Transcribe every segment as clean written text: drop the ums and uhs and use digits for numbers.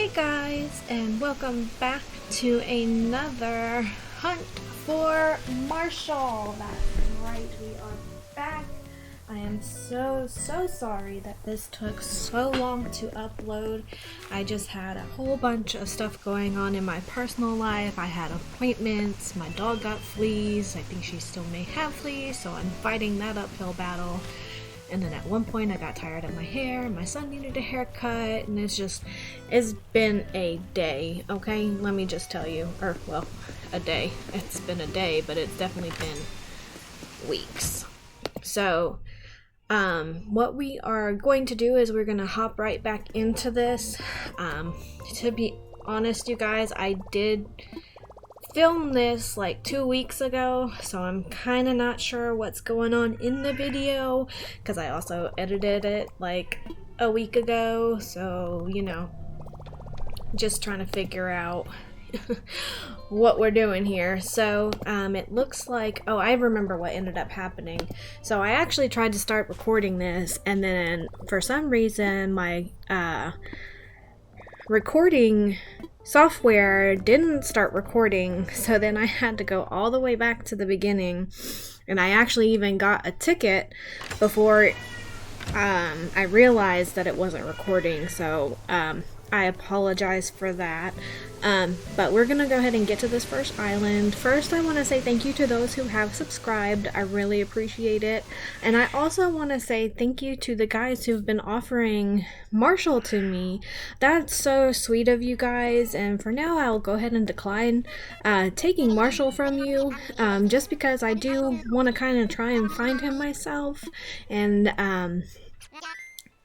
Hey guys, and welcome back to another hunt for Marshall. That's right, we are back. I am so sorry that this took so long to upload. I just had a whole bunch of stuff going on in my personal life. I had appointments, my dog got fleas, I think she still may have fleas, so I'm fighting that uphill battle. And then at one point I got tired of my hair, my son needed a haircut, and it's been a day, okay? Let me just tell you, a day. It's been a day, but it's definitely been weeks. So, what we are going to do is we're going to hop right back into this. To be honest, you guys, I did film this like 2 weeks ago, so I'm kind of not sure what's going on in the video because I also edited it like a week ago, so you know, just trying to figure out what we're doing here. So it looks like, oh, I remember what ended up happening. So I actually tried to start recording this, and then for some reason my recording software didn't start recording, so then I had to go all the way back to the beginning, and I actually even got a ticket before I realized that it wasn't recording, so I apologize for that. But we're gonna go ahead and get to this first island. First, I want to say thank you to those who have subscribed. I really appreciate it. And I also want to say thank you to the guys who've been offering Marshall to me. That's so sweet of you guys. And for now, I'll go ahead and decline taking Marshall from you, just because I do want to kind of try and find him myself and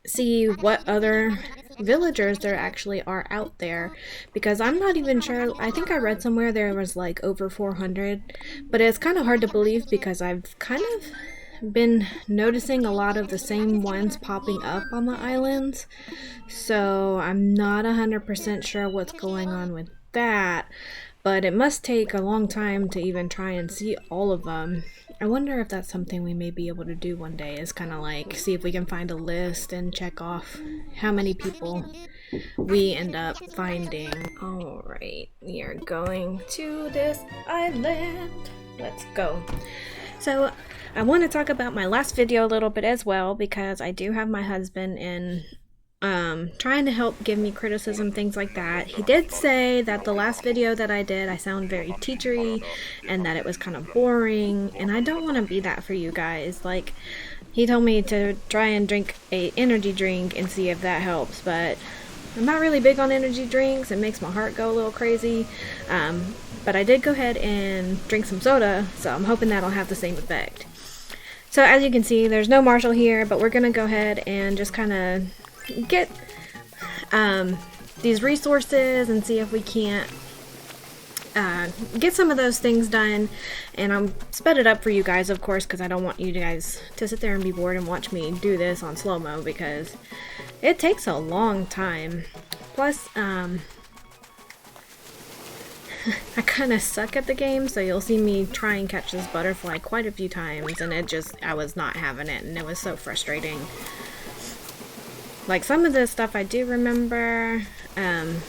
see what other villagers there actually are out there, because I'm not even sure. I think I read somewhere there was like over 400, but it's kind of hard to believe because I've kind of been noticing a lot of the same ones popping up on the islands, so I'm not 100% sure what's going on with that, but it must take a long time to even try and see all of them. I wonder if that's something we may be able to do one day, is kind of like see if we can find a list and check off how many people we end up finding. Alright, we are going to this island. Let's go. So I want to talk about my last video a little bit as well, because I do have my husband in trying to help give me criticism, things like that. He did say that the last video that I did, I sound very teachery and that it was kind of boring, and I don't want to be that for you guys. Like, he told me to try and drink a energy drink and see if that helps, but I'm not really big on energy drinks. It makes my heart go a little crazy. But I did go ahead and drink some soda, so I'm hoping that'll have the same effect. So as you can see, there's no Marshall here, but we're gonna go ahead and just kind of get these resources and see if we can't get some of those things done. And I'm sped it up for you guys, of course, because I don't want you guys to sit there and be bored and watch me do this on slow-mo, because it takes a long time. Plus I kind of suck at the game, so you'll see me try and catch this butterfly quite a few times, and I was not having it, and it was so frustrating. Like, some of this stuff I do remember, and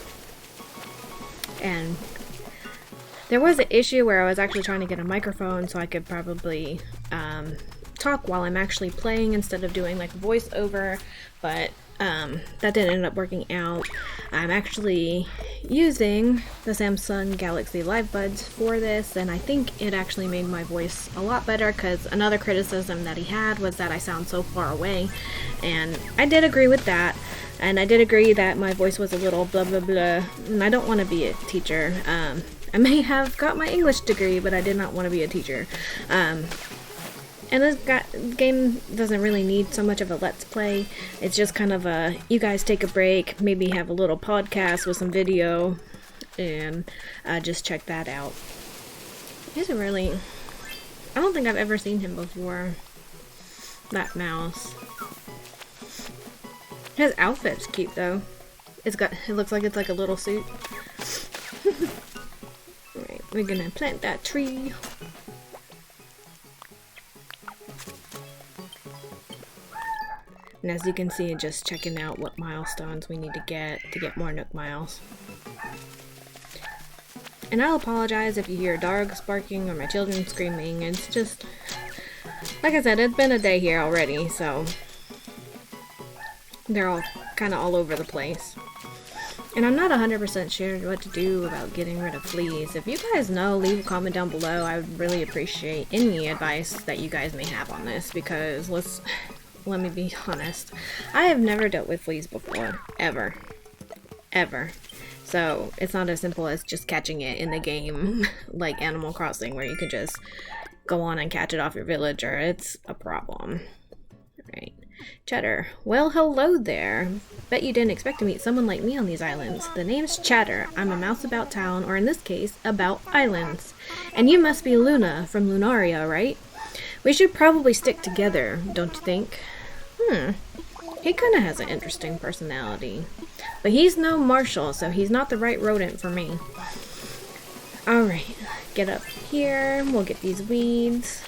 there was an issue where I was actually trying to get a microphone so I could probably talk while I'm actually playing instead of doing like voiceover, but that didn't end up working out. I'm actually using the Samsung Galaxy Live Buds for this, and I think it actually made my voice a lot better, because another criticism that he had was that I sound so far away, and I did agree with that, and I did agree that my voice was a little blah blah blah, and I don't want to be a teacher. I may have got my English degree, but I did not want to be a teacher. And this game doesn't really need so much of a let's play. It's just kind of a, you guys take a break, maybe have a little podcast with some video, and just check that out. He isn't really, I don't think I've ever seen him before. That mouse. His outfit's cute though. It looks like it's like a little suit. Alright, we're gonna plant that tree. And as you can see, just checking out what milestones we need to get more Nook miles. And I'll apologize if you hear dogs barking or my children screaming. It's just, like I said, it's been a day here already, so they're all kind of all over the place. And I'm not 100% sure what to do about getting rid of fleas. If you guys know, leave a comment down below. I would really appreciate any advice that you guys may have on this, because let me be honest. I have never dealt with fleas before. Ever. So it's not as simple as just catching it in the game like Animal Crossing, where you can just go on and catch it off your villager. It's a problem. Alright. Cheddar. Well, hello there. Bet you didn't expect to meet someone like me on these islands. The name's Chatter. I'm a mouse about town, or in this case, about islands. And you must be Luna from Lunaria, right? We should probably stick together, don't you think? He kinda has an interesting personality. But he's no Marshal, so he's not the right rodent for me. Alright, get up here. We'll get these weeds.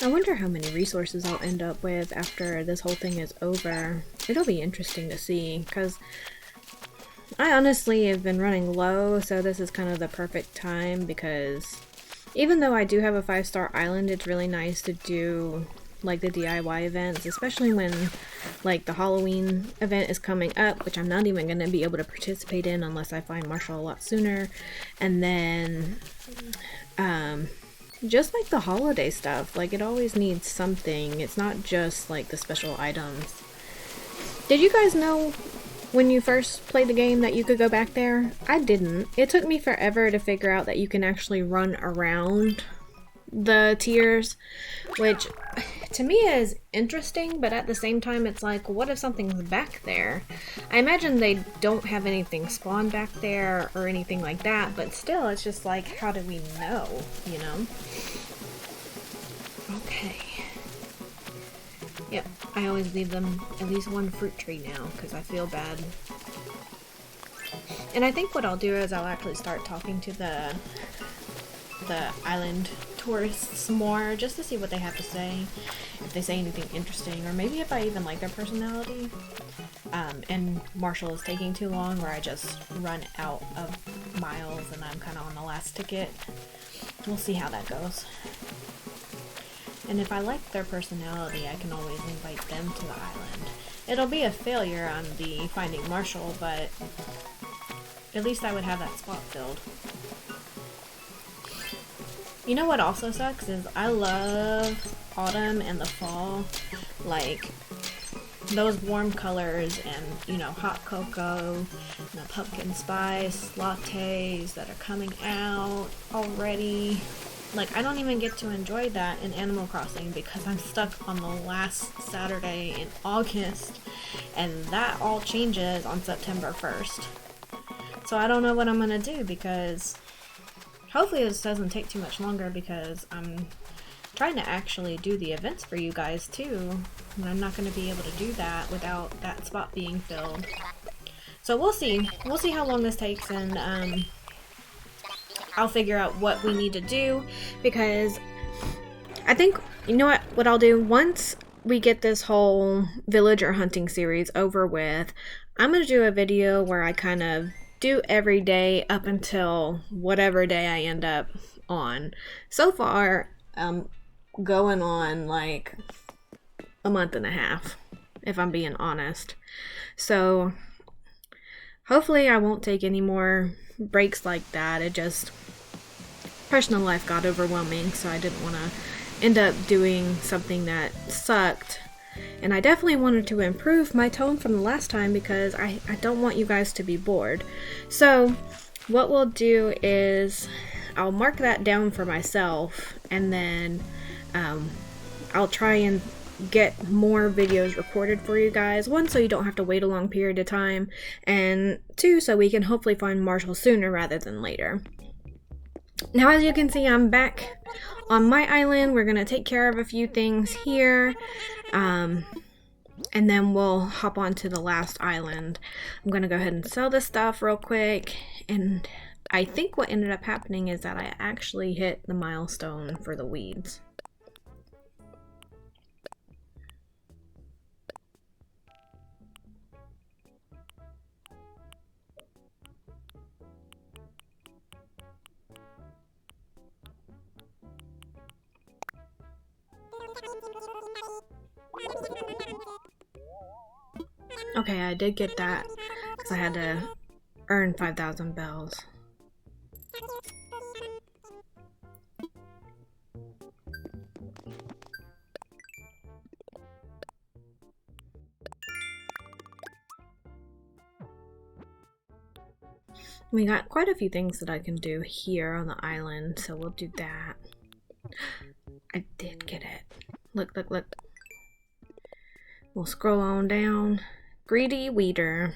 I wonder how many resources I'll end up with after this whole thing is over. It'll be interesting to see, because I honestly have been running low, so this is kind of the perfect time, because even though I do have a 5-star island, it's really nice to do like the DIY events, especially when like the Halloween event is coming up, which I'm not even going to be able to participate in unless I find Marshall a lot sooner. And then just like the holiday stuff, like it always needs something. It's not just like the special items. Did you guys know when you first played the game that you could go back there? I didn't. It took me forever to figure out that you can actually run around the tiers, which to me is interesting, but at the same time it's like, what if something's back there? I imagine they don't have anything spawned back there or anything like that, but still, it's just like, how do we know, you know? Okay. Yep, I always leave them at least one fruit tree now, because I feel bad. And I think what I'll do is I'll actually start talking to the island tourists more, just to see what they have to say, if they say anything interesting, or maybe if I even like their personality. And Marshall is taking too long, or I just run out of miles and I'm kind of on the last ticket. We'll see how that goes. And if I like their personality, I can always invite them to the island. It'll be a failure on the finding Marshall, but at least I would have that spot filled. You know what also sucks is I love autumn and the fall, like those warm colors and, you know, hot cocoa, you know, pumpkin spice lattes that are coming out already. Like, I don't even get to enjoy that in Animal Crossing because I'm stuck on the last Saturday in August, and that all changes on September 1st. So I don't know what I'm gonna do, because hopefully this doesn't take too much longer, because I'm trying to actually do the events for you guys too, and I'm not going to be able to do that without that spot being filled. So we'll see. We'll see how long this takes, and I'll figure out what we need to do, because I think, you know what I'll do? Once we get this whole villager hunting series over with, I'm going to do a video where I kind of do every day up until whatever day I end up on. So far, I'm going on like a month and a half, if I'm being honest. So hopefully I won't take any more breaks like that. It just, personal life got overwhelming, so I didn't want to end up doing something that sucked. And I definitely wanted to improve my tone from the last time, because I don't want you guys to be bored. So what we'll do is I'll mark that down for myself, and then I'll try and get more videos recorded for you guys. 1, so you don't have to wait a long period of time, and 2, so we can hopefully find Marshall sooner rather than later. Now, as you can see, I'm back on my island. We're going to take care of a few things here, and then we'll hop on to the last island. I'm going to go ahead and sell this stuff real quick, and I think what ended up happening is that I actually hit the milestone for the weeds. Okay, I did get that because I had to earn 5,000 bells. We got quite a few things that I can do here on the island, so we'll do that. I did get it. Look, look, look. We'll scroll on down. Greedy Weeder.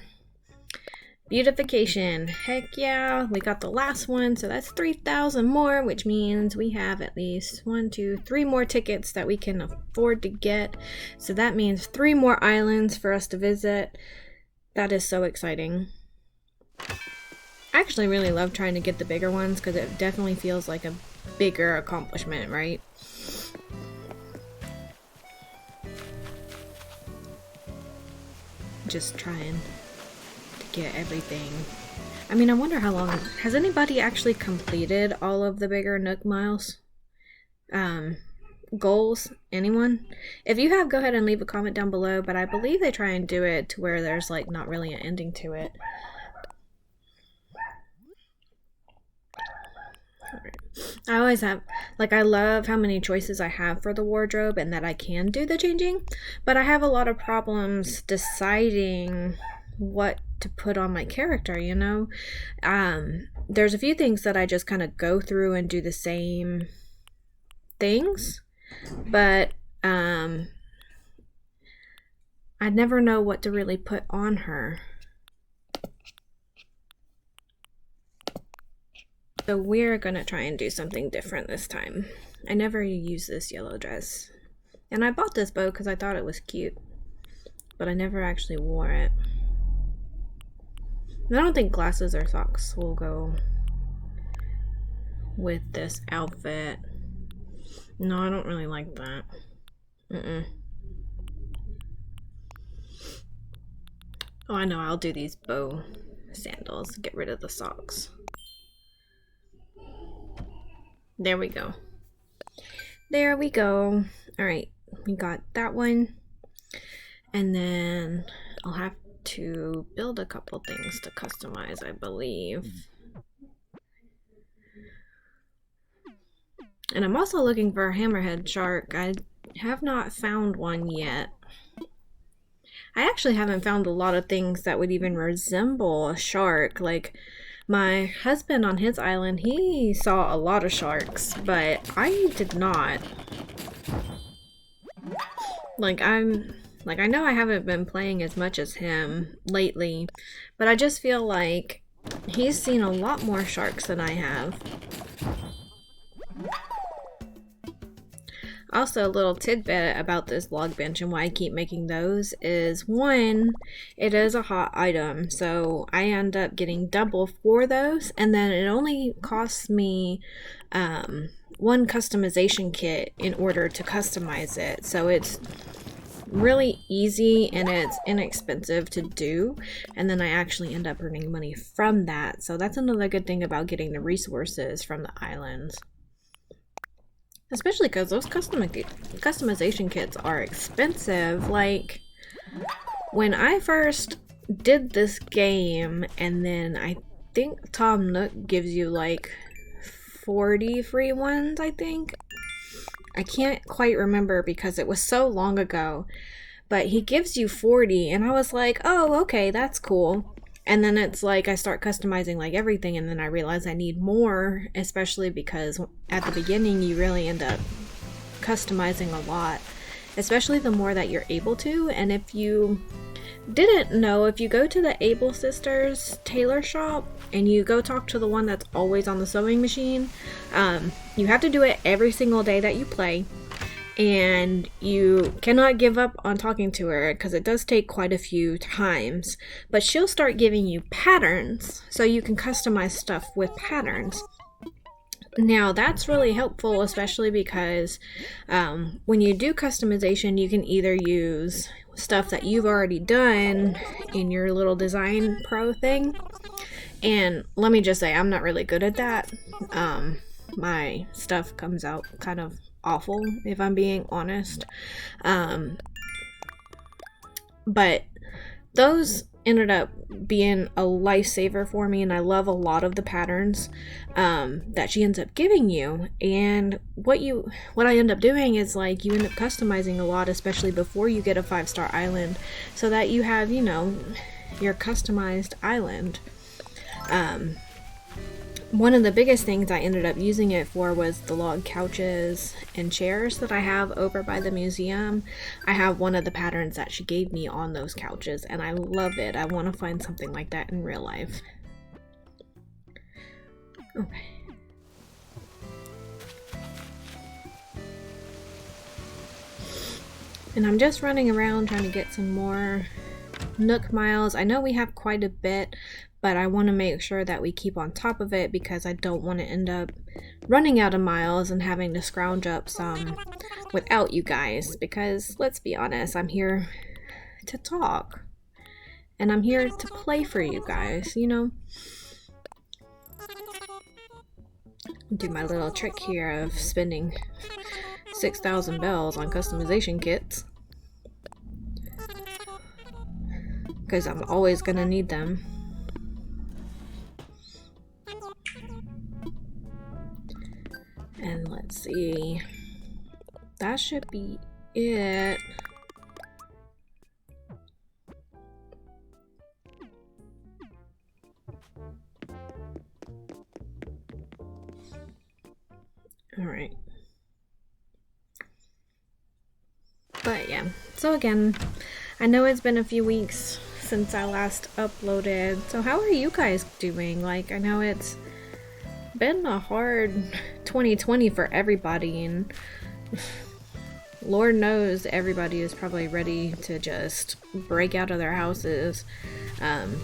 Beautification. Heck yeah. We got the last one, so that's 3,000 more, which means we have at least 1, 2, 3 more tickets that we can afford to get. So that means 3 more islands for us to visit. That is so exciting. I actually really love trying to get the bigger ones because it definitely feels like a bigger accomplishment, right? Just trying to get everything. I mean, I wonder how long. Has anybody actually completed all of the bigger Nook Miles goals? Anyone? If you have, go ahead and leave a comment down below, but I believe they try and do it to where there's like not really an ending to it. I always have, like, I love how many choices I have for the wardrobe and that I can do the changing, but I have a lot of problems deciding what to put on my character, you know? There's a few things that I just kind of go through and do the same things, but I never know what to really put on her. So we're gonna try and do something different this time. I never use this yellow dress. And I bought this bow because I thought it was cute. But I never actually wore it. And I don't think glasses or socks will go with this outfit. No, I don't really like that. Oh, I know, I'll do these bow sandals. Get rid of the socks. There we go. There we go. Alright, we got that one. And then I'll have to build a couple things to customize, I believe. And I'm also looking for a hammerhead shark. I have not found one yet. I actually haven't found a lot of things that would even resemble a shark. Like, my husband on his island, he saw a lot of sharks, but I did not. I know I haven't been playing as much as him lately, but I just feel like he's seen a lot more sharks than I have. Also, a little tidbit about this log bench and why I keep making those is, one, it is a hot item, so I end up getting double for those, and then it only costs me one customization kit in order to customize it, so it's really easy and it's inexpensive to do, and then I actually end up earning money from that. So that's another good thing about getting the resources from the islands. Especially because those customization kits are expensive. Like, when I first did this game, and then I think Tom Nook gives you like 40 free ones, I think. I can't quite remember because it was so long ago, but he gives you 40, and I was like, oh, okay, that's cool. And then it's like I start customizing like everything, and then I realize I need more, especially because at the beginning you really end up customizing a lot, especially the more that you're able to. And if you didn't know, if you go to the Able Sisters tailor shop and you go talk to the one that's always on the sewing machine, you have to do it every single day that you play. and you cannot give up on talking to her because it does take quite a few times, but she'll start giving you patterns so you can customize stuff with patterns. Now that's really helpful, especially because when you do customization, you can either use stuff that you've already done in your little design pro thing, and let me just say I'm not really good at that. My stuff comes out kind of awful, if I'm being honest. But those ended up being a lifesaver for me, and I love a lot of the patterns that she ends up giving you. And what I end up doing is, like, you end up customizing a lot, especially before you get a 5-star island, so that you have, you know, your customized island. One of the biggest things I ended up using it for was the log couches and chairs that I have over by the museum. I have one of the patterns that she gave me on those couches, and I love it. I want to find something like that in real life. Okay. And I'm just running around trying to get some more Nook miles. I know we have quite a bit, but I want to make sure that we keep on top of it because I don't want to end up running out of miles and having to scrounge up some without you guys, because let's be honest, I'm here to talk and I'm here to play for you guys, you know. Do my little trick here of spending 6,000 bells on customization kits, because I'm always gonna need them. And let's see, that should be it. All right. But yeah, so again, I know it's been a few weeks since I last uploaded, so how are you guys doing? Like, I know it's been a hard 2020 for everybody, and Lord knows everybody is probably ready to just break out of their houses. I'm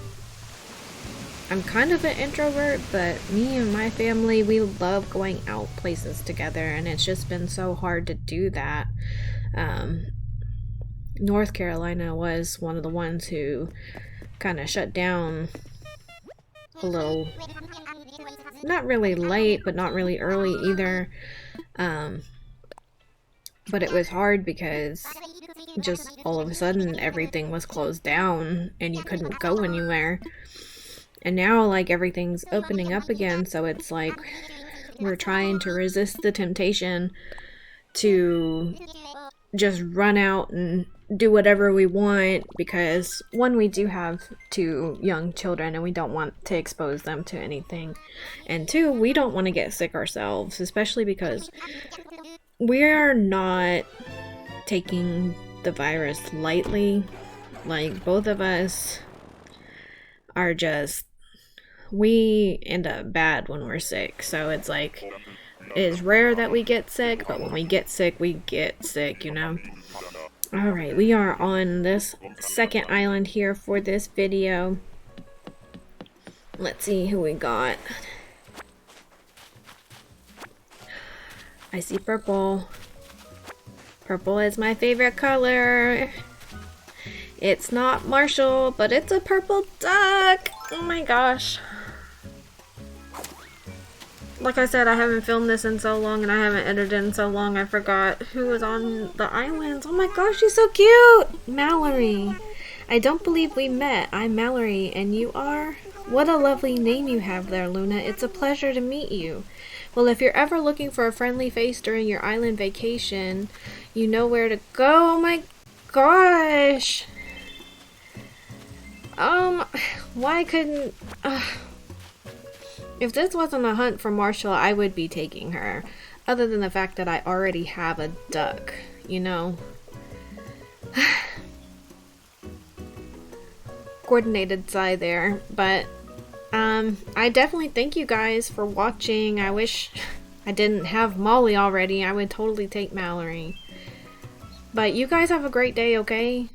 kind of an introvert, but me and my family, we love going out places together, and it's just been so hard to do that. North Carolina was one of the ones who kind of shut down a little, not really late, but not really early either. But it was hard because just all of a sudden everything was closed down and you couldn't go anywhere. And now, like, everything's opening up again, so it's like we're trying to resist the temptation to just run out and do whatever we want, because one, we do have 2 young children and we don't want to expose them to anything, and 2, we don't want to get sick ourselves, especially because we're not taking the virus lightly. Like, both of us are just, we end up bad when we're sick, so it's like, it's rare that we get sick, but when we get sick, you know. Alright, we are on this second island here for this video. Let's see who we got. I see purple. Purple is my favorite color. It's not Marshal, but it's a purple duck. Oh my gosh. Like I said, I haven't filmed this in so long and I haven't edited in so long, I forgot who was on the islands. Oh my gosh, she's so cute! Mallory. I don't believe we met. I'm Mallory, and you are? What a lovely name you have there, Luna. It's a pleasure to meet you. Well, if you're ever looking for a friendly face during your island vacation, you know where to go. Oh my gosh! Why couldn't... If this wasn't a hunt for Marshall, I would be taking her. Other than the fact that I already have a duck, you know? Coordinated sigh there, but I definitely thank you guys for watching. I wish I didn't have Molly already. I would totally take Mallory. But you guys have a great day, okay?